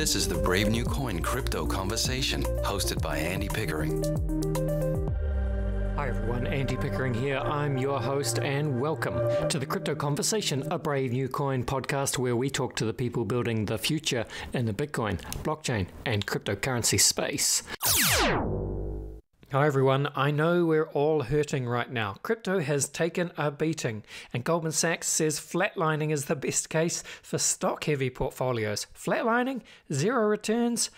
This is the Brave New Coin Crypto Conversation, hosted by Andy Pickering. Hi everyone, Andy Pickering here. I'm your host and welcome to the Crypto Conversation, a Brave New Coin podcast where we talk to the people building the future in the Bitcoin, blockchain and cryptocurrency space. Hi everyone, I know we're all hurting right now. Crypto has taken a beating and Goldman Sachs says flatlining is the best case for stock-heavy portfolios. Flatlining? Zero returns?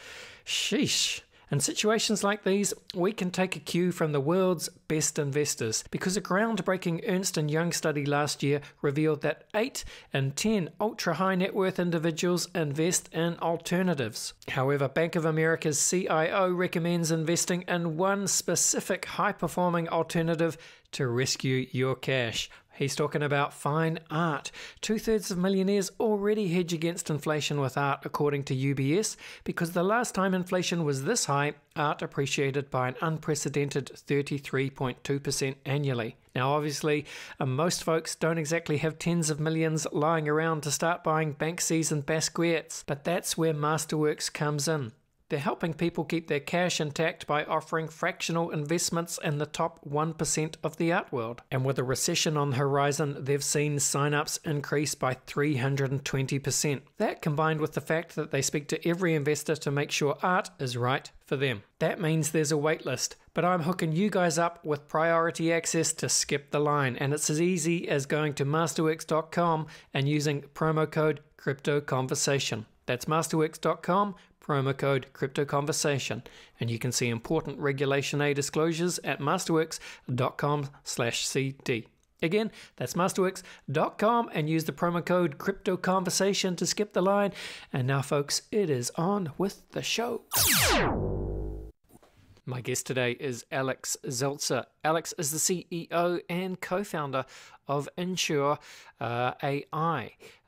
Sheesh. In situations like these, we can take a cue from the world's best investors because a groundbreaking Ernst & Young study last year revealed that 8 in 10 ultra-high net worth individuals invest in alternatives. However, Bank of America's CIO recommends investing in one specific high-performing alternative to rescue your cash. He's talking about fine art. 2/3 of millionaires already hedge against inflation with art, according to UBS, because the last time inflation was this high, art appreciated by an unprecedented 33.2% annually. Now, obviously, most folks don't exactly have tens of millions lying around to start buying Banksys and Basquiats, but that's where Masterworks comes in. They're helping people keep their cash intact by offering fractional investments in the top 1% of the art world. And with a recession on the horizon, they've seen sign-ups increase by 320%. That combined with the fact that they speak to every investor to make sure art is right for them. That means there's a wait list, but I'm hooking you guys up with priority access to skip the line. And it's as easy as going to masterworks.com and using promo code CryptoConversation. That's masterworks.com, promo code CryptoConversation. And you can see important Regulation A disclosures at masterworks.com/CD. Again, that's masterworks.com and use the promo code CryptoConversation to skip the line. And now, folks, it is on with the show. My guest today is Alex Zeltcer. Alex is the CEO and co-founder of nSure.AI.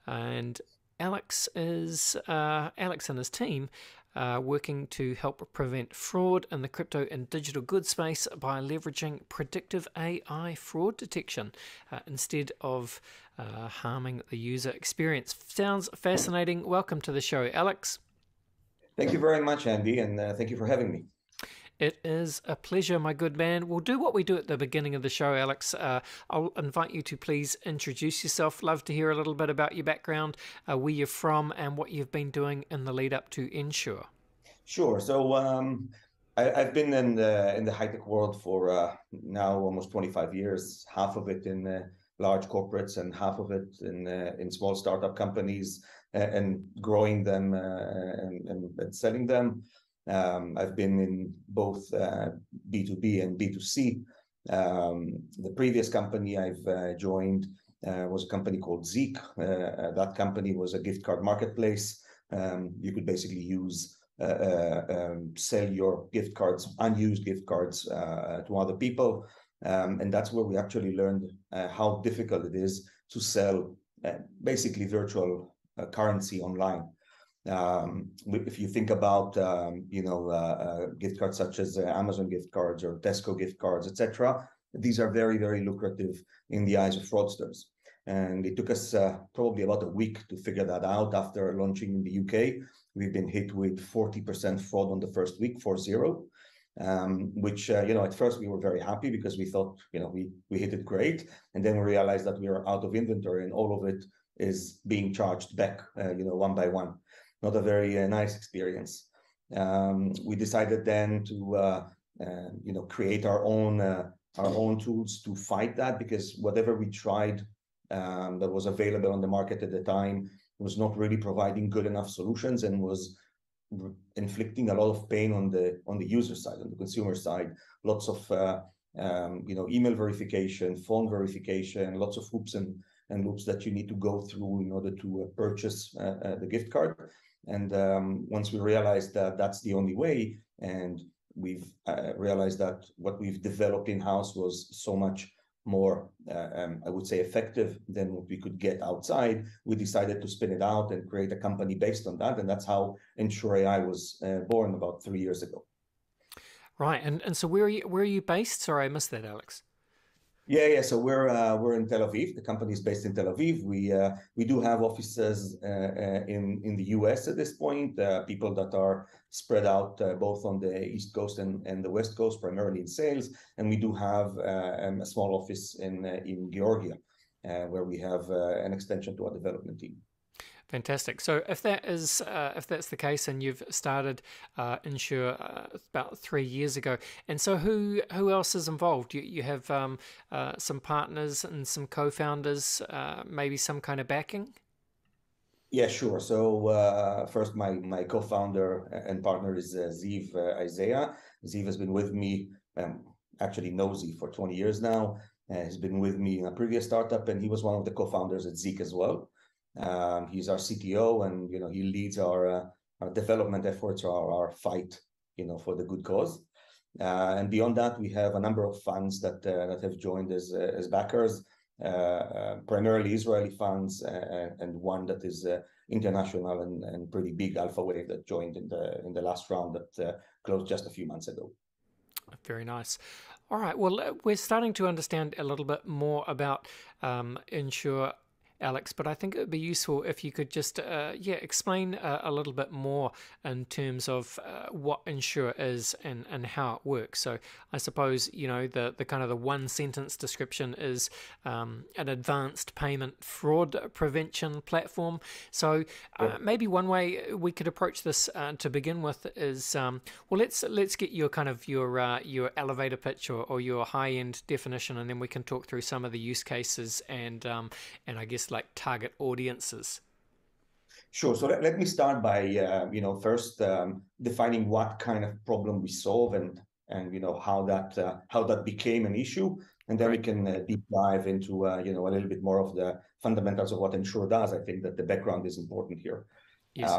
And Alex and his team are working to help prevent fraud in the crypto and digital goods space by leveraging predictive AI fraud detection instead of harming the user experience. Sounds fascinating. Welcome to the show, Alex. Thank you very much, Andy, and thank you for having me. It is a pleasure, my good man. We'll do what we do at the beginning of the show, Alex. I'll invite you to please introduce yourself. Love to hear a little bit about your background, where you're from, and what you've been doing in the lead up to nSure. Sure. So I've been in the high-tech world for now almost 25 years, half of it in large corporates and half of it in small startup companies and growing them and selling them. I've been in both B2B and B2C. The previous company I've joined was a company called Zeek. That company was a gift card marketplace. You could basically sell your gift cards, unused gift cards, to other people. And that's where we actually learned how difficult it is to sell basically virtual currency online. If you think about gift cards such as Amazon gift cards or Tesco gift cards, etc., these are very, very lucrative in the eyes of fraudsters. And it took us probably about a week to figure that out. After launching in the UK, we've been hit with 40% fraud on the first week, 40, which at first we were very happy because we thought we hit it great, and then we realized that we were out of inventory and all of it is being charged back one by one. Not a very nice experience. We decided then to create our own tools to fight that, because whatever we tried that was available on the market at the time was not really providing good enough solutions and was inflicting a lot of pain on the user side, on the consumer side. Lots of email verification, phone verification, lots of hoops and loops that you need to go through in order to purchase the gift card. And once we realized that that's the only way, and we've realized that what we've developed in-house was so much more, I would say, effective than what we could get outside, we decided to spin it out and create a company based on that. And that's how nSure.AI was born about 3 years ago. Right. And so where are you based? Sorry, I missed that, Alex. Yeah. So we're in Tel Aviv. The company is based in Tel Aviv. We do have offices in the US at this point. People that are spread out both on the East Coast and the West Coast, primarily in sales. And we do have a small office in Georgia, where we have an extension to our development team. Fantastic. So if that's the case, and you've started nSure about 3 years ago, and so who else is involved? You have some partners and some co-founders, maybe some kind of backing. Yeah, sure. So first, my co-founder and partner is Ziv Isaiah. Ziv has been with me, actually knows Ziv for 20 years now. He's been with me in a previous startup, and he was one of the co-founders at Zeek as well. He's our CTO, and he leads our development efforts, or our fight, for the good cause. And beyond that, we have a number of funds that have joined as backers, primarily Israeli funds, and one that is international and pretty big, Alpha Wave, that joined in the last round that closed just a few months ago. Very nice. All right. Well, we're starting to understand a little bit more about nSure, Alex, but I think it would be useful if you could just explain a little bit more in terms of what nSure is and how it works. So I suppose the kind of the one sentence description is an advanced payment fraud prevention platform. So maybe one way we could approach this to begin with is well, let's get your kind of your elevator pitch or your high end definition, and then we can talk through some of the use cases and I guess like target audiences. Sure. So let me start by first defining what kind of problem we solve and how that became an issue, and then we can deep dive into a little bit more of the fundamentals of what nSure does. I think that the background is important here. Yes.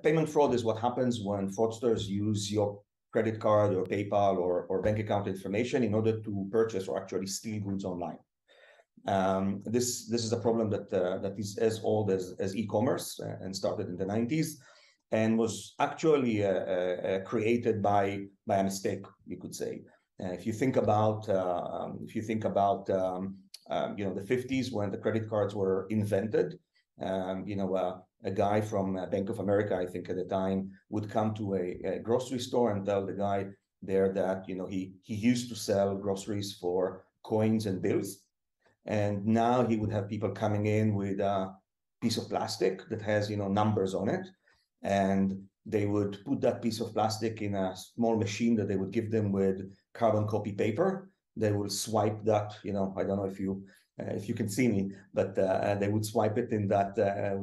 Payment fraud is what happens when fraudsters use your credit card or PayPal or bank account information in order to purchase or actually steal goods online. This is a problem that is as old as e-commerce and started in the 90s, and was actually created by a mistake, you could say. If you think about the 50s, when the credit cards were invented, a guy from Bank of America, I think at the time, would come to a grocery store and tell the guy there that he used to sell groceries for coins and bills. And now he would have people coming in with a piece of plastic that has, numbers on it. And they would put that piece of plastic in a small machine that they would give them with carbon copy paper. They will swipe that, I don't know if you can see me, but they would swipe it in that,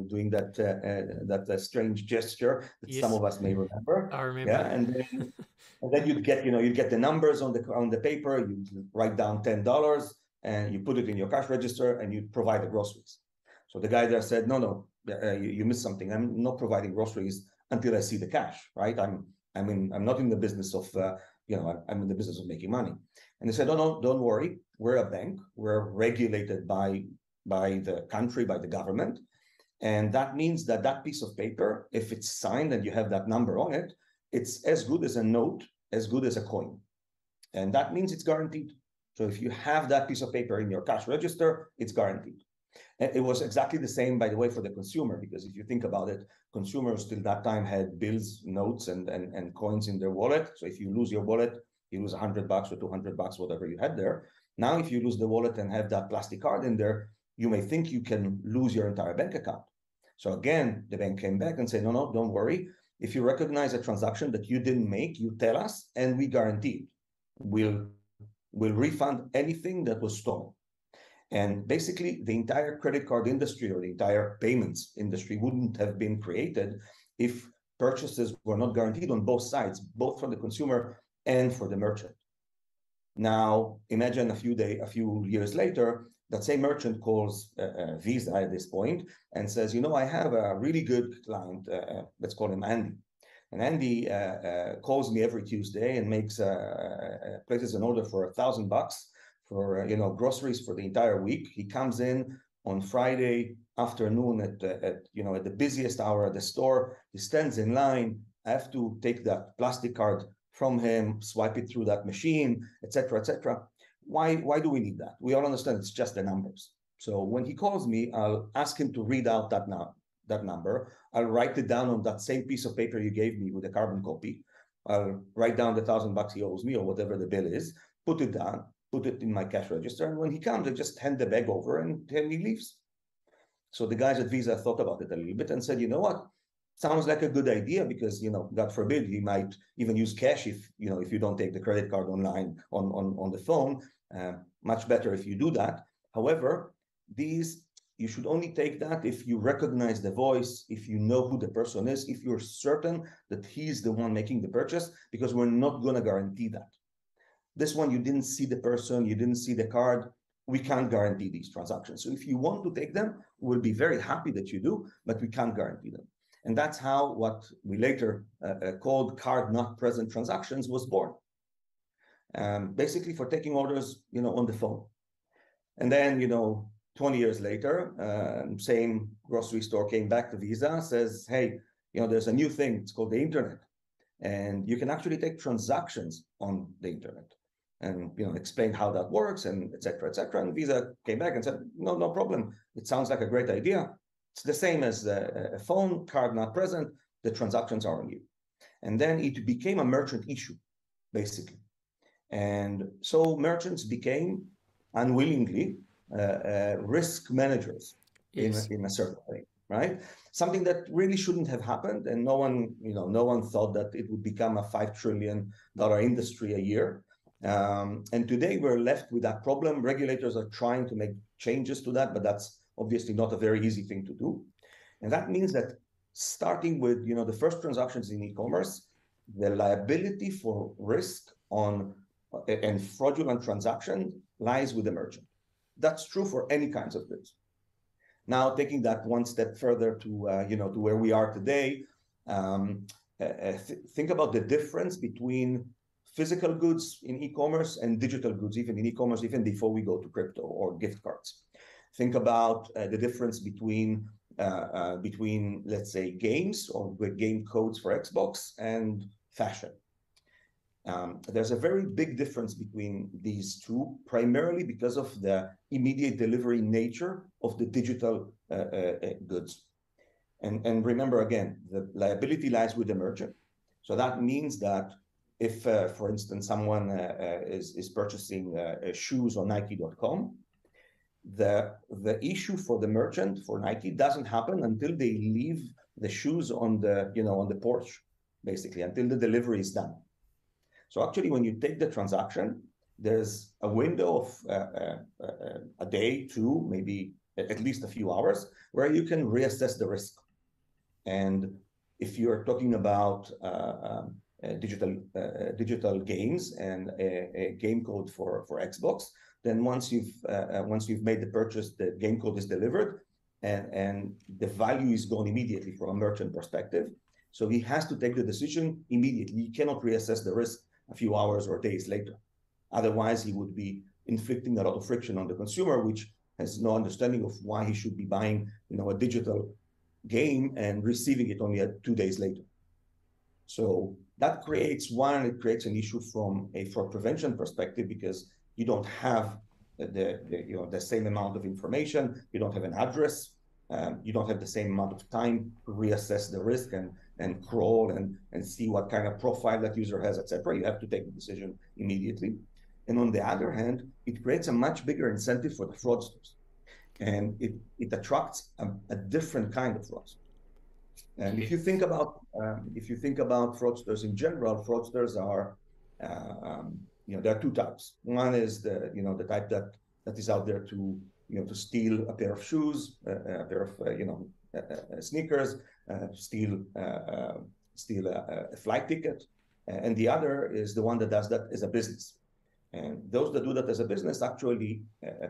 doing that strange gesture that some of us may remember. I remember. Yeah, and then you'd get the numbers on the paper. You write down $10. And you put it in your cash register and you provide the groceries. So the guy there said, no, you missed something. I'm not providing groceries until I see the cash, right? I'm not in the business of, I'm in the business of making money. And they said, no, don't worry. We're a bank. We're regulated by the country, by the government. And that means that piece of paper, if it's signed and you have that number on it, it's as good as a note, as good as a coin. And that means it's guaranteed. So if you have that piece of paper in your cash register, it's guaranteed. And it was exactly the same, by the way, for the consumer, because if you think about it, consumers till that time had bills, notes, and coins in their wallet. So if you lose your wallet, you lose $100 or $200, whatever you had there. Now, if you lose the wallet and have that plastic card in there, you may think you can lose your entire bank account. So again, the bank came back and said, no, don't worry. If you recognize a transaction that you didn't make, you tell us, and we guarantee it. We'll refund anything that was stolen. And basically, the entire credit card industry or the entire payments industry wouldn't have been created if purchases were not guaranteed on both sides, both for the consumer and for the merchant. Now, imagine a few years later, that same merchant calls Visa at this point and says, I have a really good client, let's call him Andy. And Andy calls me every Tuesday and places an order for $1,000 for groceries for the entire week. He comes in on Friday afternoon at the busiest hour at the store. He stands in line. I have to take that plastic card from him, swipe it through that machine, etc., etc. Why do we need that? We all understand it's just the numbers. So when he calls me, I'll ask him to read out that number. I'll write it down on that same piece of paper you gave me with a carbon copy. I'll write down the $1,000 he owes me or whatever the bill is, put it down, put it in my cash register. And when he comes, I just hand the bag over and he leaves. So the guys at Visa thought about it a little bit and said, you know what? Sounds like a good idea because, God forbid, he might even use cash if you don't take the credit card online on the phone. Much better if you do that. However, you should only take that if you recognize the voice, if you know who the person is, if you're certain that he's the one making the purchase, because we're not going to guarantee that. This one, you didn't see the person, you didn't see the card. We can't guarantee these transactions. So if you want to take them, we'll be very happy that you do, but we can't guarantee them. And that's how what we later called card not present transactions was born. Basically for taking orders, on the phone. And then, 20 years later, same grocery store came back to Visa, says, hey, there's a new thing, it's called the internet. And you can actually take transactions on the internet and, explain how that works and et cetera, et cetera. And Visa came back and said, no problem. It sounds like a great idea. It's the same as a phone, card not present, the transactions are on you. And then it became a merchant issue, basically. And so merchants became unwillingly risk managers. Yes. in a certain way, right? Something that really shouldn't have happened. And no one thought that it would become a $5 trillion industry a year. And today we're left with that problem. Regulators are trying to make changes to that, but that's obviously not a very easy thing to do. And that means that starting with, the first transactions in e-commerce, the liability for risk and fraudulent transaction lies with the merchant. That's true for any kinds of goods. Now, taking that one step further to where we are today, think about the difference between physical goods in e-commerce and digital goods, even in e-commerce, even before we go to crypto or gift cards. Think about the difference between, let's say, games or game codes for Xbox and fashion. There's a very big difference between these two, primarily because of the immediate delivery nature of the digital goods. And remember, again, the liability lies with the merchant. So that means that if, for instance, someone is purchasing shoes on Nike.com, the issue for the merchant, for Nike, doesn't happen until they leave the shoes on the porch, basically, until the delivery is done. So actually, when you take the transaction, there's a window of a day, two, maybe at least a few hours, where you can reassess the risk. And if you're talking about digital games and a game code for Xbox, then once you've made the purchase, the game code is delivered, and the value is gone immediately from a merchant perspective. So he has to take the decision immediately. He cannot reassess the risk a few hours or days later. Otherwise, he would be inflicting a lot of friction on the consumer, which has no understanding of why he should be buying, a digital game and receiving it only 2 days later. So that creates an issue from a fraud prevention perspective, because you don't have the same amount of information, you don't have an address, you don't have the same amount of time to reassess the risk and crawl and see what kind of profile that user has, etc. You have to take the decision immediately. And on the other hand, it creates a much bigger incentive for the fraudsters. And it attracts a different kind of fraudster. And if you think about fraudsters in general, fraudsters are there are two types. One is the type that is out there to steal a pair of shoes, a pair of sneakers, steal a flight ticket, and the other is the one that does that as a business. And those that do that as a business actually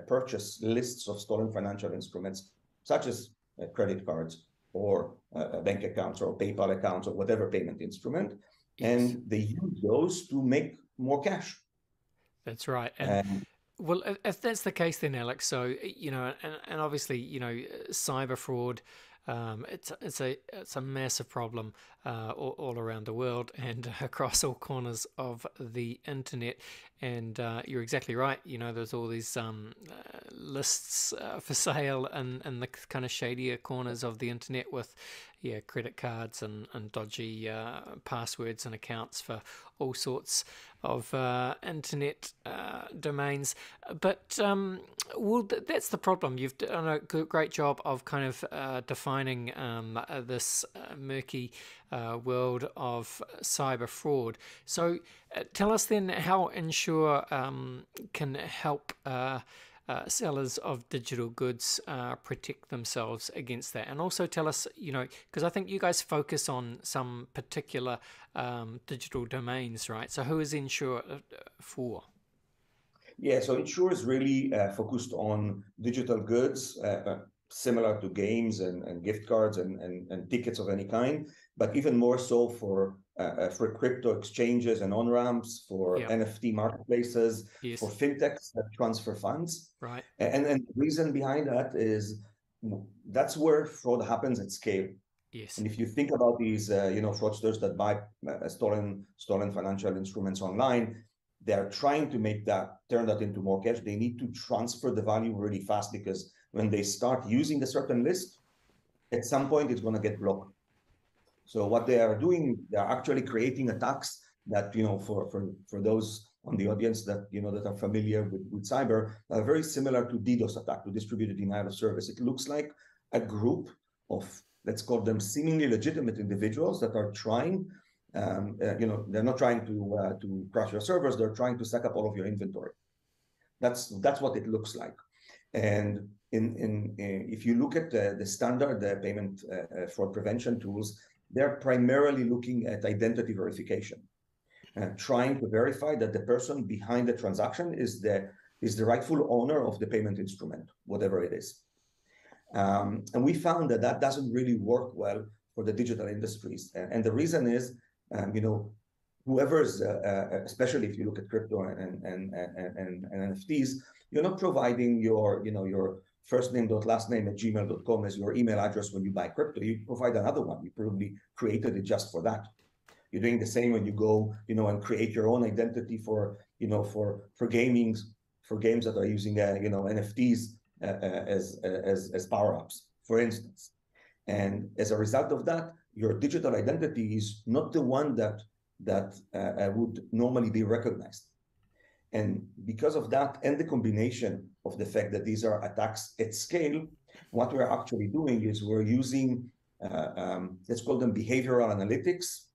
purchase lists of stolen financial instruments, such as credit cards or bank accounts or PayPal accounts or whatever payment instrument, and they use those to make more cash. That's right. And well, if that's the case, then Alex, so and obviously cyber fraud It's a massive problem all around the world and across all corners of the internet. And you're exactly right. There's all these lists for sale in the kind of shadier corners of the internet with credit cards and dodgy passwords and accounts for all sorts of internet domains. But that's the problem. You've done a great job of kind of defining this murky world of cyber fraud. So tell us then how nSure can help sellers of digital goods protect themselves against that. And also tell us, because I think you guys focus on some particular digital domains, right? So who is nSure for? Yeah, so nSure is really focused on digital goods, similar to games and gift cards and tickets of any kind, but even more so for crypto exchanges and on-ramps, for NFT marketplaces, for fintechs that transfer funds. Right. And the reason behind that is that's where fraud happens at scale. Yes. And if you think about these, fraudsters that buy stolen financial instruments online, they're trying to turn that into more cash. They need to transfer the value really fast, because when they start using a certain list, at some point it's going to get blocked. So what they are doing, they're actually creating attacks that, for those on the audience that, that are familiar with cyber, are very similar to DDoS attack, to distributed denial of service. It looks like a group of, let's call them seemingly legitimate individuals that are trying, they're not trying to crash your servers, they're trying to suck up all of your inventory. That's what it looks like. And if you look at the standard payment fraud prevention tools, they're primarily looking at identity verification, trying to verify that the person behind the transaction is the rightful owner of the payment instrument, whatever it is. And we found that doesn't really work well for the digital industries. And the reason is, whoever's, especially if you look at crypto and NFTs, you're not providing your first name dot last name at gmail.com as your email address when you buy crypto. You provide another one. You probably created it just for that. You're doing the same when you go, and create your own identity for games that are using, NFTs as power-ups, for instance. And as a result of that, your digital identity is not the one that would normally be recognized. And because of that, and the combination of the fact that these are attacks at scale, what we're actually doing is we're using, let's call them behavioral analytics,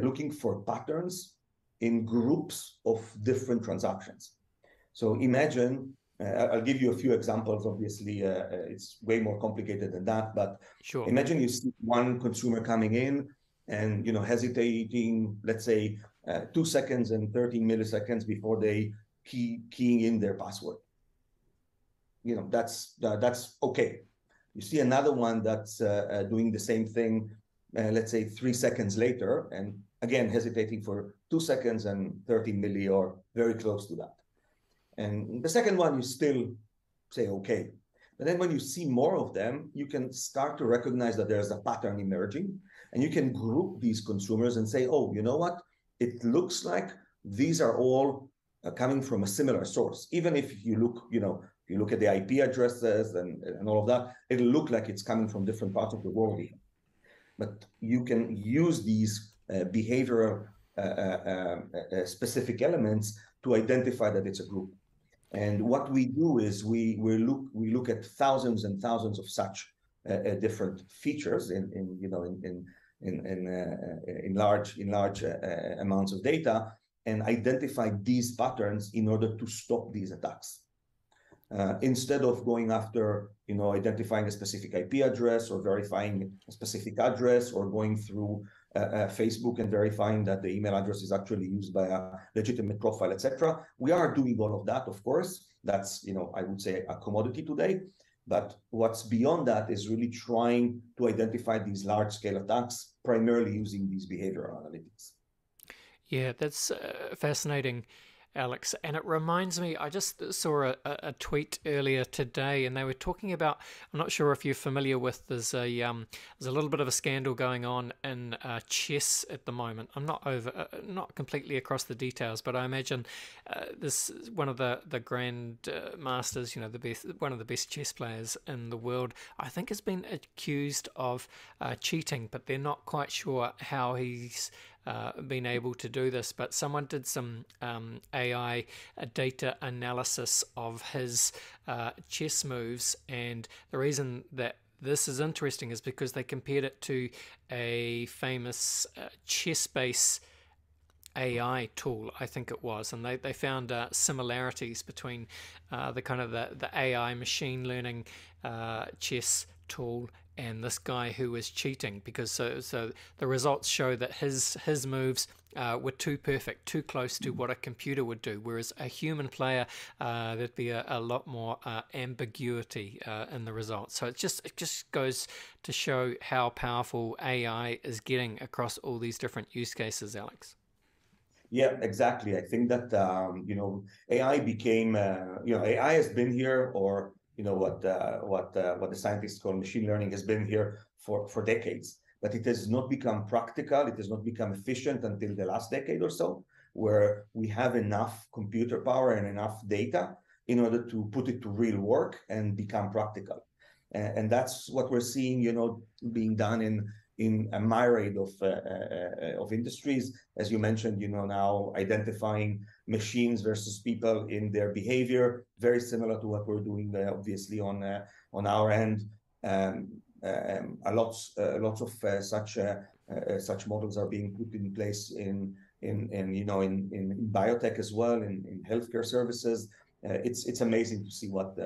looking for patterns in groups of different transactions. So imagine, I'll give you a few examples. Obviously, it's way more complicated than that, but sure. Imagine you see one consumer coming in and hesitating, let's say, 2 seconds and 13 milliseconds before they keying in their password. That's okay. You see another one that's doing the same thing, let's say 3 seconds later, and again hesitating for 2 seconds and 13 milli, or very close to that. And the second one, you still say okay. But then when you see more of them, you can start to recognize that there's a pattern emerging, and you can group these consumers and say, oh, you know what? It looks like these are all coming from a similar source. Even if you look, if you look at the IP addresses and all of that, it'll look like it's coming from different parts of the world even. But you can use these behavioral specific elements to identify that it's a group. And what we do is we look at thousands and thousands of such different features in large amounts of data, and identify these patterns in order to stop these attacks. Instead of going after identifying a specific IP address or verifying a specific address, or going through Facebook and verifying that the email address is actually used by a legitimate profile, etc. We are doing all of that, of course. That's, I would say, a commodity today. But what's beyond that is really trying to identify these large-scale attacks, primarily using these behavioral analytics. Yeah, that's fascinating. Alex. And it reminds me, I just saw a tweet earlier today, and they were talking about, I'm not sure if you're familiar with, there's a little bit of a scandal going on in chess at the moment. I'm not completely across the details, but I imagine this is one of the grand masters, one of the best chess players in the world, I think has been accused of cheating, but they're not quite sure how he's been able to do this. But someone did some AI data analysis of his chess moves, and the reason that this is interesting is because they compared it to a famous chess-based AI tool, I think it was, and they found similarities between the AI machine learning chess tool and this guy who was cheating, because so the results show that his moves were too perfect, too close to what a computer would do, whereas a human player, there'd be a lot more ambiguity in the results. So it just goes to show how powerful AI is getting across all these different use cases, Alex. Yeah, exactly. I think that AI became AI has been here, or what the scientists call machine learning has been here for decades, but it has not become practical. It has not become efficient until the last decade or so, where we have enough computer power and enough data in order to put it to real work and become practical. And that's what we're seeing, being done in a myriad of industries, as you mentioned. Now identifying machines versus people in their behavior, very similar to what we're doing obviously on our end. Lots of such models are being put in place in biotech as well, in healthcare services. It's amazing to see what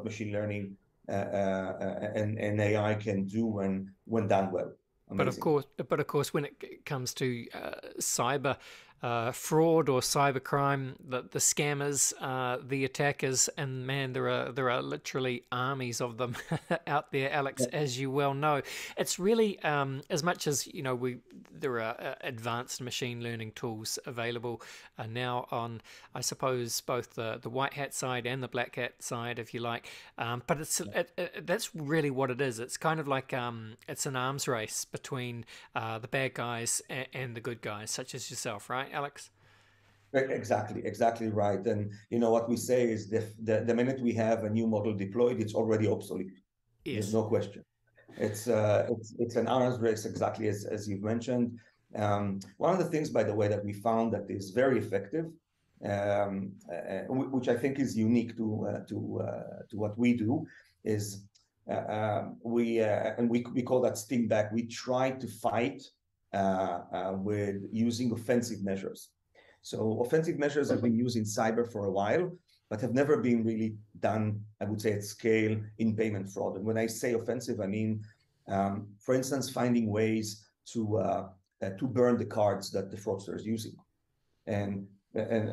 machine learning and AI can do when done well. Amazing. But of course, when it comes to cyber fraud or cybercrime, the scammers, the attackers, and man, there are literally armies of them out there, Alex, as you well know. It's really as much as there are advanced machine learning tools available now on, I suppose, both the white hat side and the black hat side, if you like. But that's really what it is. It's kind of like it's an arms race between the bad guys and the good guys, such as yourself, right, Alex? Exactly right. And what we say is the minute we have a new model deployed, it's already obsolete. Yes. There's no question. It's an arms race, exactly as you've mentioned. One of the things, by the way, that we found that is very effective, which I think is unique to what we do, is we call that sting back. We try to fight with using offensive measures. So offensive measures have been used in cyber for a while, but have never been really done, I would say, at scale in payment fraud. And when I say offensive, I mean, for instance, finding ways to burn the cards that the fraudster is using. And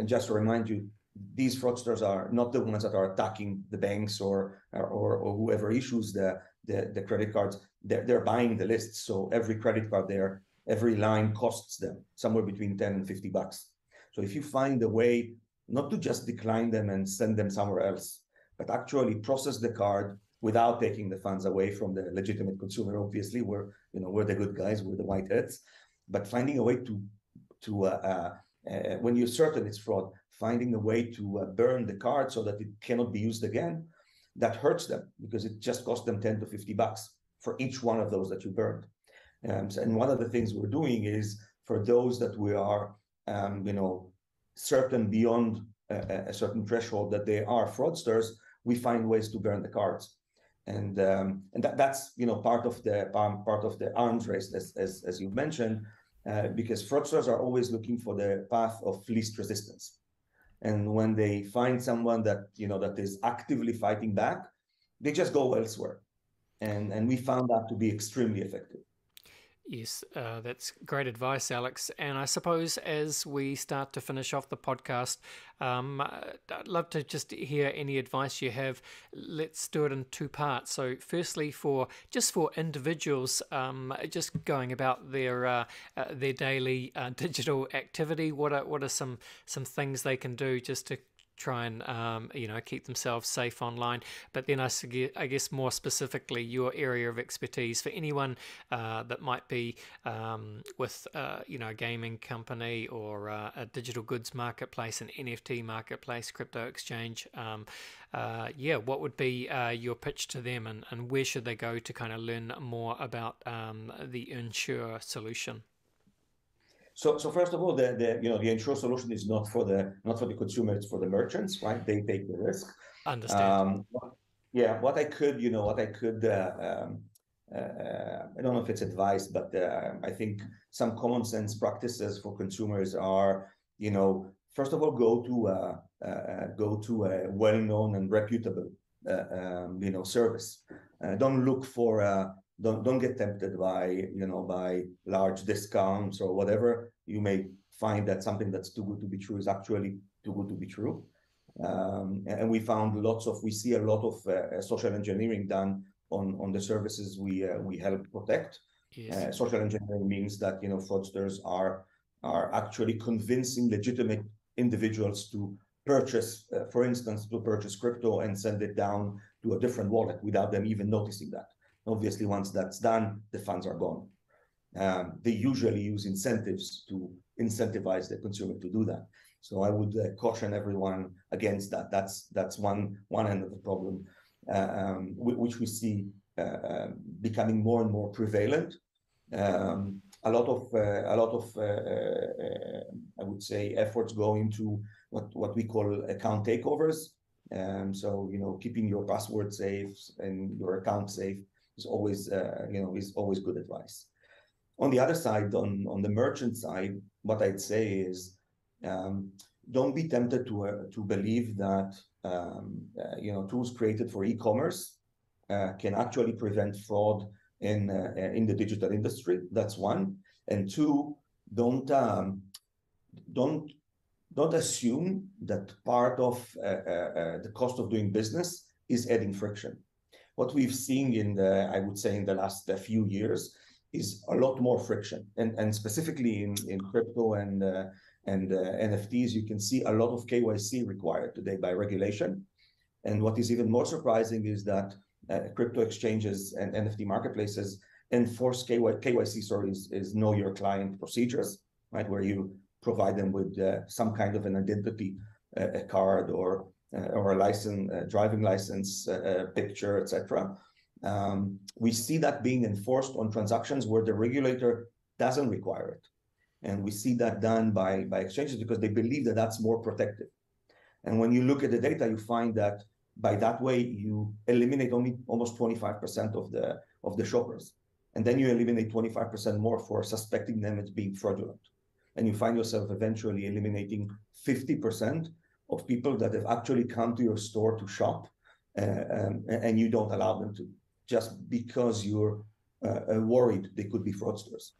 just to remind you, these fraudsters are not the ones that are attacking the banks or whoever issues the credit cards. They're buying the lists. So every credit card there, every line costs them somewhere between 10 and 50 bucks. So if you find a way not to just decline them and send them somewhere else, but actually process the card without taking the funds away from the legitimate consumer, obviously we're the good guys, we're the white hats, but finding a way to when you're certain it's fraud, finding a way to burn the card so that it cannot be used again, that hurts them because it just costs them 10 to 50 bucks for each one of those that you burned. And one of the things we're doing is, for those that we are certain beyond a certain threshold that they are fraudsters, we find ways to burn the cards. And that's part of the arms race, as you mentioned, because fraudsters are always looking for the path of least resistance. And when they find someone that that is actively fighting back, they just go elsewhere. And we found that to be extremely effective. Yes, that's great advice, Alex. And I suppose as we start to finish off the podcast, I'd love to just hear any advice you have. Let's do it in two parts. So, firstly, for individuals, just going about their daily digital activity, what are some things they can do just to try and keep themselves safe online? But then I guess more specifically your area of expertise for anyone that might be with a gaming company or a digital goods marketplace, an NFT marketplace, crypto exchange. What would be your pitch to them, and where should they go to kind of learn more about the nSure solution? So first of all, the nSure solution is not for the consumer; it's for the merchants, right? They take the risk. Understand. What I could, I don't know if it's advice, but I think some common sense practices for consumers are, first of all, go to a well-known and reputable, service. Don't look for don't get tempted by large discounts or whatever. You may find that something that's too good to be true is actually too good to be true. And we see a lot of social engineering done on the services we help protect. Yes. Social engineering means that fraudsters are actually convincing legitimate individuals to purchase, for instance, crypto and send it down to a different wallet without them even noticing that. Obviously, once that's done, the funds are gone. They usually use incentives to incentivize the consumer to do that. So I would caution everyone against that. That's one end of the problem, which we see becoming more and more prevalent. A lot of I would say efforts go into what we call account takeovers. So keeping your password safe and your account safe is always good advice. On the other side, on the merchant side, what I'd say is don't be tempted to believe that tools created for e-commerce can actually prevent fraud in the digital industry. That's one. And two, don't assume that part of the cost of doing business is adding friction. What we've seen I would say in the last few years is a lot more friction, and specifically in crypto and NFTs, you can see a lot of KYC required today by regulation. And what is even more surprising is that crypto exchanges and NFT marketplaces enforce KYC, is know your client procedures, right? Where you provide them with some kind of an identity, a card or a license, driving license picture, etc. We see that being enforced on transactions where the regulator doesn't require it. And we see that done by exchanges because they believe that that's more protective. And when you look at the data, you find that by that way, you eliminate only almost 25% of the shoppers. And then you eliminate 25% more for suspecting them as being fraudulent. And you find yourself eventually eliminating 50% of people that have actually come to your store to shop, and you don't allow them to, just because you're worried they could be fraudsters.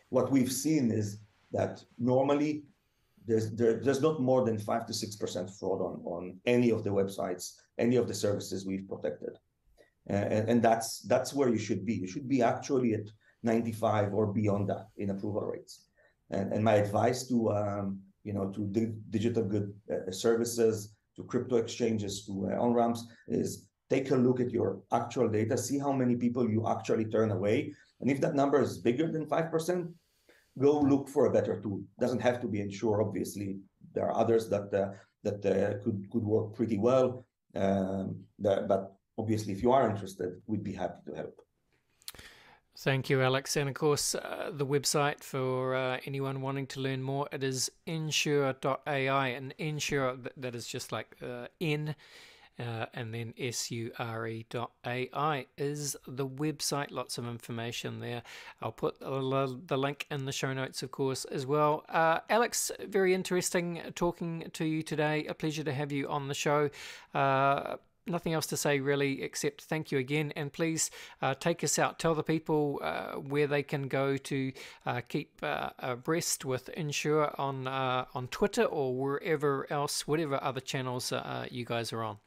What we've seen is that normally there's not more than 5 to 6% fraud on any of the websites, any of the services we've protected. And that's where you should be. You should be actually at 95 or beyond that in approval rates. And my advice to digital good services, to crypto exchanges, to on-ramps is take a look at your actual data, see how many people you actually turn away. And if that number is bigger than 5%, go look for a better tool. Doesn't have to be nSure, obviously. There are others that could work pretty well. But obviously, if you are interested, we'd be happy to help. Thank you, Alex. And of course, the website for anyone wanting to learn more, it is nSure.AI. And nSure, that is just like N, and then SURE.AI is the website. Lots of information there. I'll put the link in the show notes, of course, as well. Alex, very interesting talking to you today. A pleasure to have you on the show. nothing else to say really, except thank you again. And please take us out. Tell the people where they can go to keep abreast with nSure on Twitter or wherever else, whatever other channels you guys are on.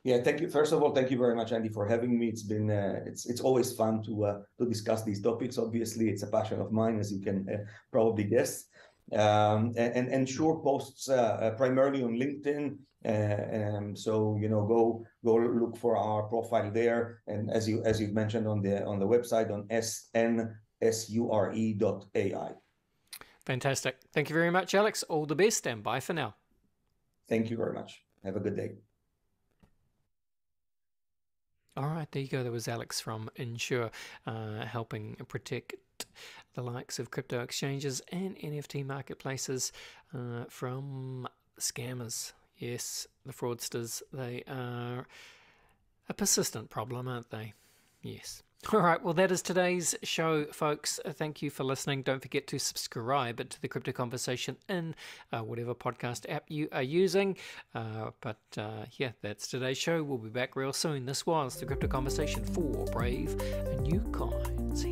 Yeah, thank you. First of all, thank you very much, Andy, for having me. It's been it's always fun to discuss these topics. Obviously, it's a passion of mine, as you can probably guess. And nSure posts primarily on LinkedIn. So go look for our profile there. And as you've mentioned on the website on nSure.AI. Fantastic. Thank you very much, Alex. All the best, and bye for now. Thank you very much. Have a good day. All right, there you go. There was Alex from nSure helping protect the likes of crypto exchanges and NFT marketplaces from scammers. Yes, the fraudsters. They are a persistent problem, aren't they? Yes. All right, well, that is today's show, folks. Thank you for listening. Don't forget to subscribe to the Crypto Conversation in whatever podcast app you are using. Yeah, that's today's show. We'll be back real soon. This was the Crypto Conversation for Brave New Coins.